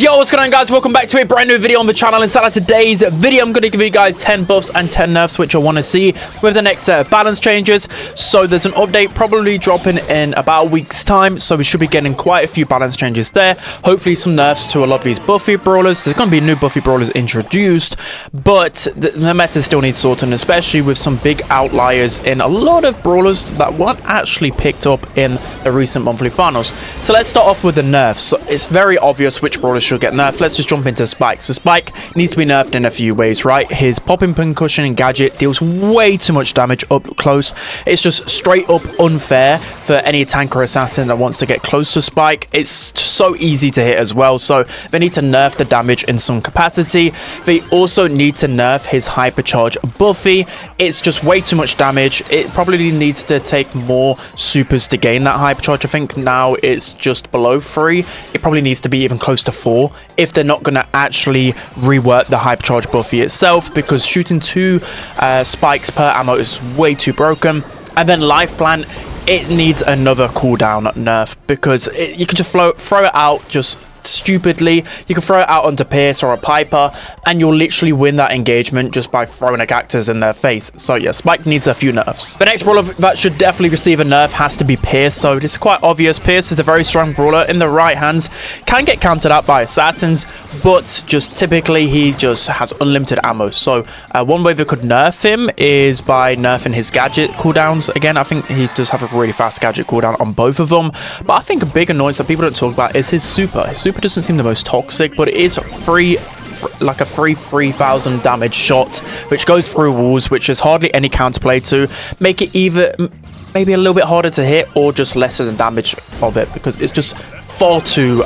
Yo, what's going on, guys? Welcome back to a brand new video on the channel. Inside of today's video, I'm going to give you guys 10 buffs and 10 nerfs which I want to see with the next set of balance changes. So there's an update probably dropping in about a week's time, so we should be getting quite a few balance changes there. Hopefully some nerfs to a lot of these buffy brawlers. There's going to be new buffy brawlers introduced, but the meta still needs sorting, especially with some big outliers in a lot of brawlers that weren't actually picked up in the recent monthly finals. So let's start off with the nerfs. So it's very obvious which brawlers should get nerfed. Let's just jump into Spike. So Spike needs to be nerfed in a few ways, right? His popping pincushion and gadget deals way too much damage up close. It's just straight up unfair for any tank or assassin that wants to get close to Spike. It's so easy to hit as well, so they need to nerf the damage in some capacity. They also need to nerf his hypercharge buffy. It's just way too much damage. It probably needs to take more supers to gain that hypercharge. I think now it's just below 3. It probably needs to be even close to 4 if they're not going to actually rework the hypercharge buffy itself, because shooting 2 spikes per ammo is way too broken. And then life plant, it needs another cooldown nerf, because you can just throw it out just stupidly. You can throw it out onto Pierce or a Piper and you'll literally win that engagement just by throwing a cactus in their face. So yeah, Spike needs a few nerfs. The next brawler that should definitely receive a nerf has to be Pierce. So this is quite obvious. Pierce is a very strong brawler in the right hands, can get countered out by assassins, but just typically he just has unlimited ammo. So one way they could nerf him is by nerfing his gadget cooldowns. Again, I think he does have a really fast gadget cooldown on both of them, but I think a big annoyance that people don't talk about is his super. His super doesn't seem the most toxic, but it is like a free 3000 damage shot which goes through walls, which is hardly any counterplay to make it either maybe a little bit harder to hit or just lesser than damage of it, because it's just far too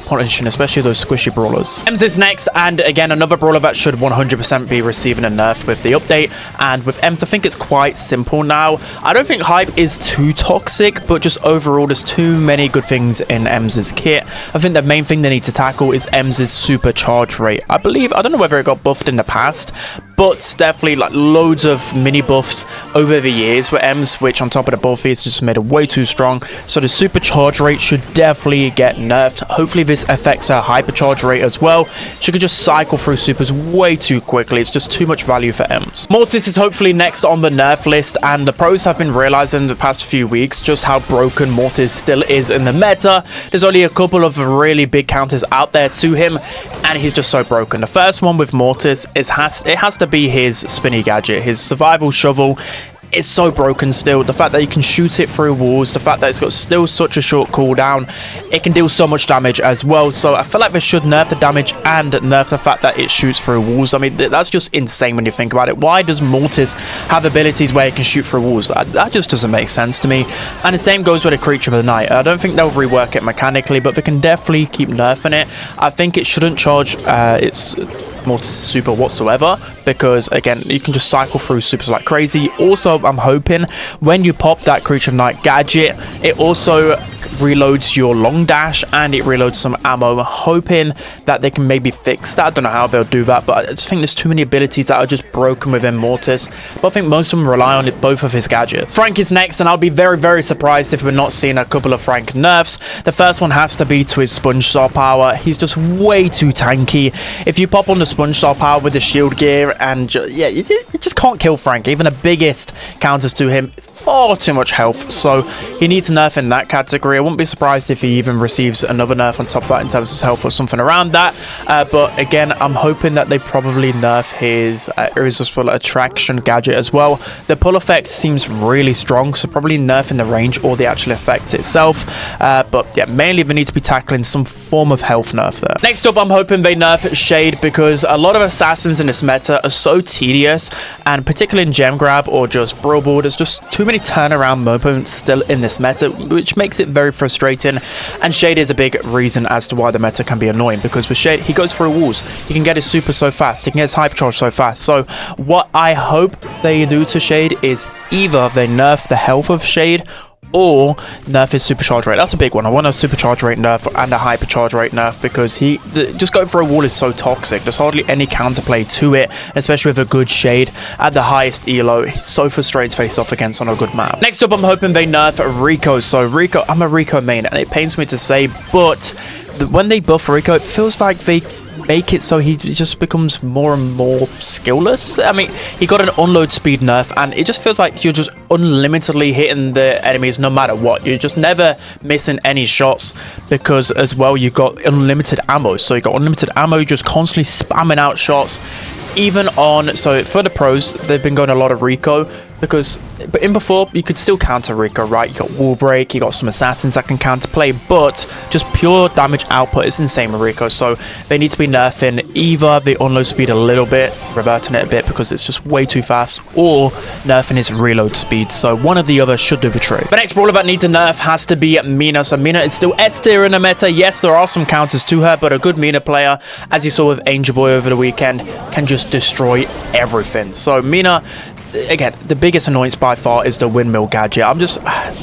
punishing, especially those squishy brawlers. Ems is next, and again another brawler that should 100% be receiving a nerf with the update. And with Ems, I think it's quite simple now. I don't think hype is too toxic, but just overall there's too many good things in Ems's kit. I think the main thing they need to tackle is Ems's super charge rate. I don't know whether it got buffed in the past, but definitely like loads of mini buffs over the years with Ems, which on top of the buffy is just made it way too strong. So the super charge rate should definitely get nerfed. Hopefully this affects her hypercharge rate as well. She could just cycle through supers way too quickly. It's just too much value for Ems. Mortis is hopefully next on the nerf list, and the pros have been realizing in the past few weeks just how broken Mortis still is in the meta. There's only a couple of really big counters out there to him, and he's just so broken. The first one with Mortis it has to be his spinny gadget. His survival shovel is so broken still. The fact that you can shoot it through walls, the fact that it's got still such a short cooldown, it can deal so much damage as well. So I feel like they should nerf the damage and nerf the fact that it shoots through walls. I mean, that's just insane when you think about it. Why does Mortis have abilities where it can shoot through walls? That just doesn't make sense to me. And the same goes with a creature of the night. I don't think they'll rework it mechanically, but they can definitely keep nerfing it. I think it shouldn't charge its Mortis super whatsoever, because again you can just cycle through supers like crazy. Also, I'm hoping when you pop that creature of night gadget, it also reloads your long dash and it reloads some ammo. I'm hoping that they can maybe fix that. I don't know how they'll do that, but I just think there's too many abilities that are just broken within Mortis. But I think most of them rely on both of his gadgets. Frank is next, and I'll be very, very surprised if we're not seeing a couple of Frank nerfs. The first one has to be to his sponge star power. He's just way too tanky. If you pop on the sponge star power with the shield gear, and yeah, you just can't kill Frank. Even the biggest counters to him, far too much health, so he needs nerf in that category. I wouldn't be surprised if he even receives another nerf on top of that in terms of his health or something around that. But again, I'm hoping that they probably nerf his irresistible attraction gadget as well. The pull effect seems really strong, so probably nerfing the range or the actual effect itself. But yeah, mainly they need to be tackling some form of health nerf there. Next up, I'm hoping they nerf Shade, because a lot of assassins in this meta are so tedious, and particularly in gem grab or just Brawl Ball, there's just too many turnaround moments still in this meta, which makes it very frustrating. And Shade is a big reason as to why the meta can be annoying, because with Shade, he goes through walls, he can get his super so fast, he can get his hypercharge so fast. So what I hope they do to Shade is either they nerf the health of Shade or nerf his supercharge rate. That's a big one. I want a supercharge rate nerf and a hypercharge rate nerf, because just going for a wall is so toxic. There's hardly any counterplay to it, especially with a good Shade at the highest elo. He's so frustrating to face off against on a good map. Next up, I'm hoping they nerf Rico. So Rico, I'm a Rico main, and it pains me to say, but when they buff Rico, it feels like they make it so he just becomes more and more skillless. I mean, he got an unload speed nerf, and it just feels like you're just unlimitedly hitting the enemies no matter what. You're just never missing any shots, because as well you've got unlimited ammo. So you got unlimited ammo, you're just constantly spamming out shots. Even on, so for the pros, they've been going a lot of Rico, because but in before you could still counter Rico, right? You got wall break, you got some assassins that can counterplay, but just pure damage output is insane with Rico. So they need to be nerfing either the unload speed a little bit, reverting it a bit because it's just way too fast, or nerfing his reload speed. So one of the other should do the trick. The next brawler that needs a nerf has to be Mina. So Mina is still S tier in the meta. Yes, there are some counters to her, but a good Mina player, as you saw with Angel Boy over the weekend, can just destroy everything. So Mina, again, the biggest annoyance by far is the windmill gadget.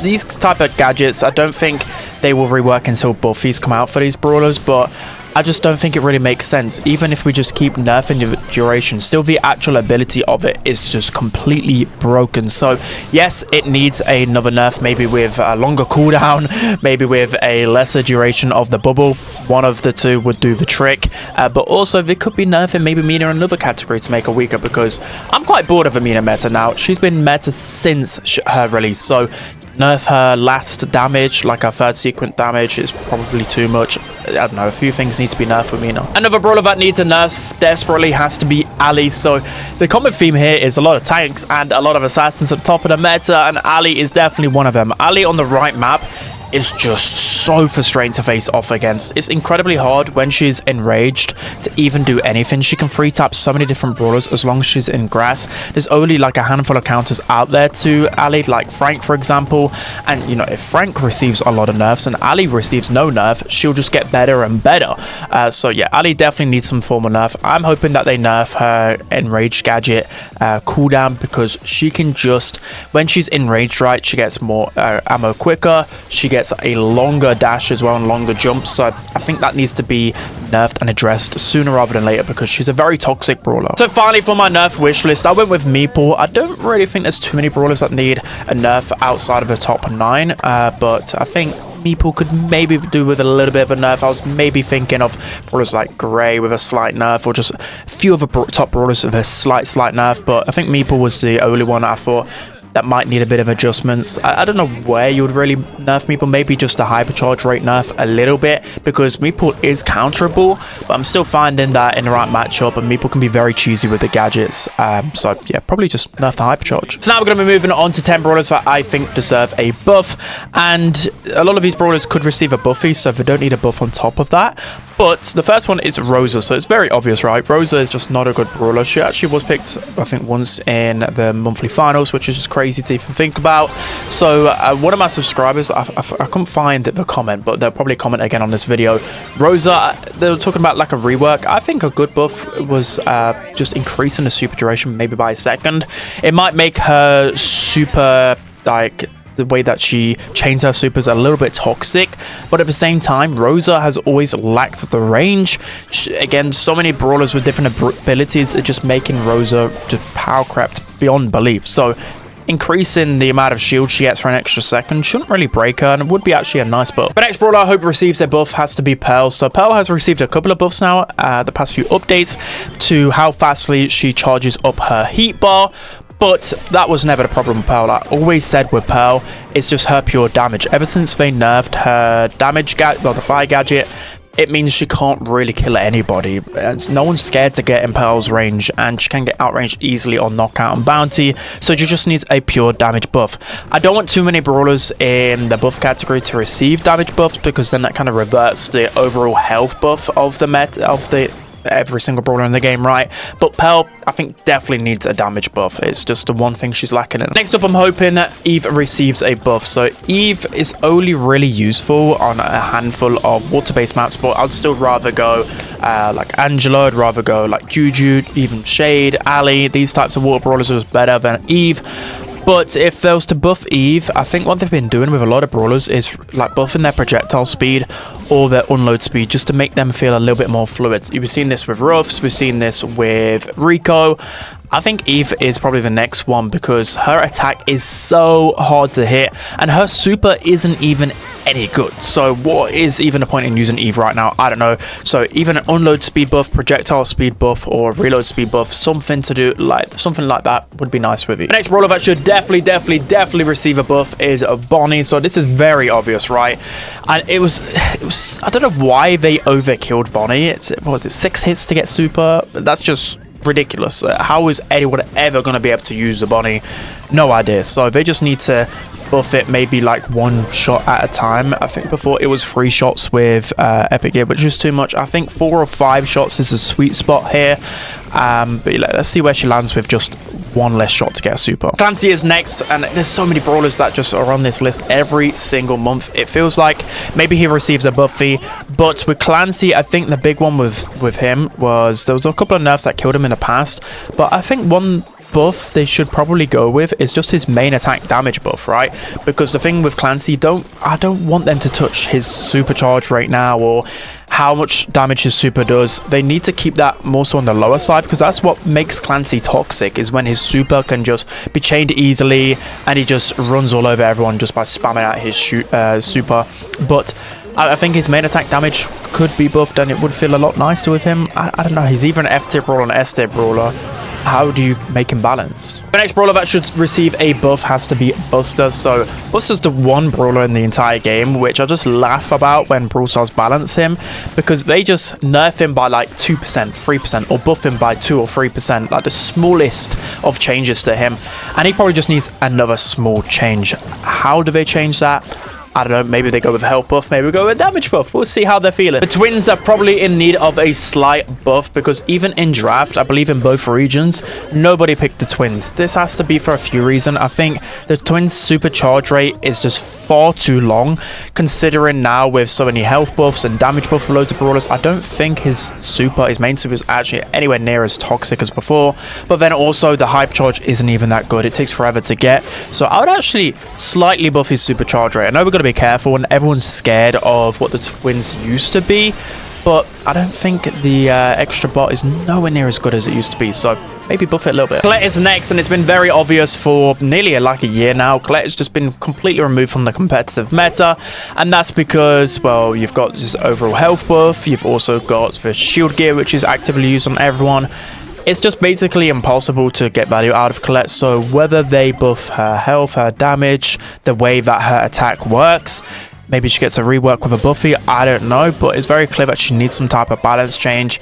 These type of gadgets, I don't think they will rework until buffies come out for these brawlers, but I just don't think it really makes sense. Even if we just keep nerfing the duration, still the actual ability of it is just completely broken. So yes, it needs another nerf, maybe with a longer cooldown, maybe with a lesser duration of the bubble. One of the two would do the trick, but also they could be nerfing maybe Mina in another category to make her weaker, because I'm quite bored of a Mina meta now. She's been meta since her release, so nerf her last damage, like her third sequence damage, is probably too much. I don't know, a few things need to be nerfed with Mina. Another brawler that needs a nerf desperately has to be Ali. So the common theme here is a lot of tanks and a lot of assassins at the top of the meta, and Ali is definitely one of them. Ali on the right map is just so frustrating to face off against. It's incredibly hard when she's enraged to even do anything. She can free tap so many different brawlers as long as she's in grass. There's only like a handful of counters out there to Ali, like Frank for example, and you know, if Frank receives a lot of nerfs and Ali receives no nerf, she'll just get better and better. So yeah, Ali definitely needs some form of nerf. I'm hoping that they nerf her enraged gadget cooldown, because she can just, when she's enraged, right, she gets more ammo quicker, she gets a longer dash as well and longer jumps. So I think that needs to be nerfed and addressed sooner rather than later, because she's a very toxic brawler. So finally, for my nerf wish list, I went with Meeple. I don't really think there's too many brawlers that need a nerf outside of the top 9, but I think Meeple could maybe do with a little bit of a nerf. I was maybe thinking of brawlers like Grey with a slight nerf, or just a few other top brawlers with a slight nerf, but I think Meeple was the only one I thought that might need a bit of adjustments. I don't know where you would really nerf Meeple. Maybe just a hypercharge rate nerf a little bit, because Meeple is counterable, but I'm still finding that in the right matchup, and Meeple can be very cheesy with the gadgets. So yeah, probably just nerf the hypercharge. So now we're going to be moving on to 10 brawlers that I think deserve a buff, and a lot of these brawlers could receive a buffy, so they don't need a buff on top of that. But the first one is Rosa, so it's very obvious, right? Rosa is just not a good brawler. She actually was picked, I think, once in the monthly finals, which is just crazy to even think about. So one of my subscribers, I couldn't find the comment, but they'll probably comment again on this video. Rosa, they were talking about like a rework. I think a good buff was just increasing the super duration maybe by a second. It might make her super, like, the way that she chains her supers a little bit toxic, but at the same time, Rosa has always lacked the range. Again, so many brawlers with different abilities are just making Rosa just power crept beyond belief. So increasing the amount of shield she gets for an extra second shouldn't really break her, and it would be actually a nice buff. The next brawler I hope receives a buff has to be Pearl. So Pearl has received a couple of buffs now, the past few updates, to how fastly she charges up her heat bar. But that was never the problem with Pearl. I always said with Pearl, it's just her pure damage. Ever since they nerfed her damage gadget, well, the fire gadget, it means she can't really kill anybody. No one's scared to get in Pearl's range, and she can get outranged easily on knockout and bounty, so she just needs a pure damage buff. I don't want too many brawlers in the buff category to receive damage buffs, because then that kind of reverts the overall health buff of the every single brawler in the game, right? But Pearl, I think, definitely needs a damage buff. It's just the one thing she's lacking in. Next up, I'm hoping that Eve receives a buff. So Eve is only really useful on a handful of water-based maps, but I'd still rather go like Angela, I'd rather go like Juju, even Shade, Ali. These types of water brawlers are better than Eve. But if there was to buff Eve, I think what they've been doing with a lot of brawlers is like buffing their projectile speed or their unload speed, just to make them feel a little bit more fluid. We've seen this with Ruffs, we've seen this with Rico. I think Eve is probably the next one because her attack is so hard to hit and her super isn't even any good. So what is even the point in using Eve right now? I don't know. So even an unload speed buff, projectile speed buff, or reload speed buff, something like that would be nice with you. The next brawler that should definitely receive a buff is Bonnie. So this is very obvious, right? And it was I don't know why they overkilled Bonnie. What was it, 6 hits to get super? That's just ridiculous. How is anyone ever going to be able to use the Bonnie? No idea. So they just need to buff it maybe like 1 shot at a time. I think before it was 3 shots with Epic Gear, which is too much. I think 4 or 5 shots is a sweet spot here. But let's see where she lands with just 1 less shot to get a super. Clancy is next, and there's so many brawlers that just are on this list every single month. It feels like maybe he receives a buff fee, but with Clancy, I think the big one with him was there was a couple of nerfs that killed him in the past, but I think one buff they should probably go with is just his main attack damage buff, right? Because the thing with Clancy, I don't want them to touch his supercharge right now or how much damage his super does. They need to keep that more so on the lower side, because that's what makes Clancy toxic, is when his super can just be chained easily and he just runs all over everyone just by spamming out his super. But I think his main attack damage could be buffed and it would feel a lot nicer with him. I don't know, he's either an F-tier brawler and an S-tier brawler. How do you make him balance? The next brawler that should receive a buff has to be Buster. So Buster's the one brawler in the entire game which I just laugh about when Brawl Stars balance him, because they just nerf him by like 2%, 3%, or buff him by 2 or 3%, like the smallest of changes to him, and he probably just needs another small change. How do they change that? I don't know, maybe they go with health buff, maybe we go with damage buff. We'll see how they're feeling. The twins are probably in need of a slight buff, because even in draft, I believe in both regions, nobody picked the twins. This has to be for a few reasons. I think the twins supercharge rate is just far too long, considering now with so many health buffs and damage buff for loads of brawlers. I don't think his main super is actually anywhere near as toxic as before, but then also the hype charge isn't even that good. It takes forever to get, so I would actually slightly buff his supercharge rate. I know we're going to be careful and everyone's scared of what the twins used to be, but I don't think the extra bot is nowhere near as good as it used to be, so maybe buff it a little bit. Colette is next, and it's been very obvious for nearly like a year now. Colette has just been completely removed from the competitive meta, and that's because, well, you've got just overall health buff, you've also got the shield gear which is actively used on everyone. It's just basically impossible to get value out of Colette, so whether they buff her health, her damage, the way that her attack works, maybe she gets a rework with a buffy, I don't know, but it's very clear that she needs some type of balance change.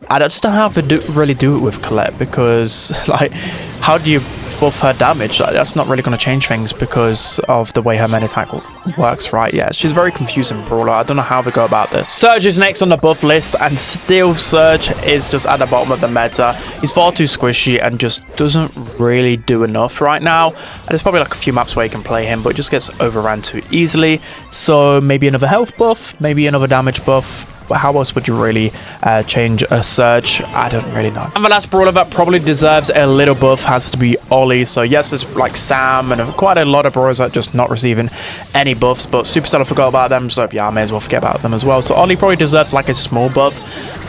I just don't know how to really do it with Colette, because like, how do you buff her damage? Like, that's not really going to change things because of the way her main attack works, right? Yeah, she's very confusing brawler. I don't know how we go about this. Surge is next on the buff list, and still Surge is just at the bottom of the meta. He's far too squishy and just doesn't really do enough right now. And there's probably like a few maps where you can play him, but it just gets overran too easily. So maybe another health buff, maybe another damage buff. But how else would you really change a Surge? I don't really know. And the last brawler that probably deserves a little buff has to be Ollie. So yes, there's like Sam and quite a lot of brawlers that are just not receiving any buffs, but Supercell forgot about them, so yeah, I may as well forget about them as well. So Ollie probably deserves like a small buff.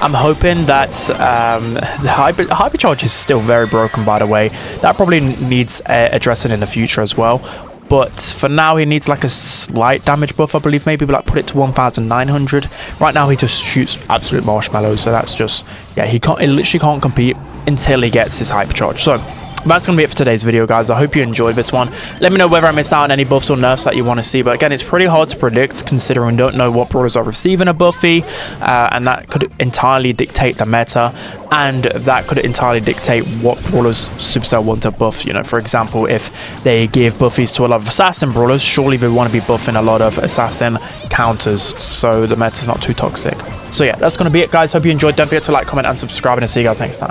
I'm hoping that the hypercharge is still very broken, by the way. That probably needs addressing in the future as well. But for now, he needs like a slight damage buff, I believe. Maybe like put it to 1,900. Right now, he just shoots absolute marshmallows. So that's just, yeah, he literally can't compete until he gets his hypercharge. So that's going to be it for today's video, guys. I hope you enjoyed this one. Let me know whether I missed out on any buffs or nerfs that you want to see. But again, it's pretty hard to predict considering we don't know what brawlers are receiving a buffy. And that could entirely dictate the meta. And that could entirely dictate what brawlers Supercell want to buff. You know, for example, if they give buffies to a lot of assassin brawlers, surely they want to be buffing a lot of assassin counters, so the meta's not too toxic. So yeah, that's going to be it, guys. Hope you enjoyed. Don't forget to like, comment, and subscribe, and I'll see you guys next time.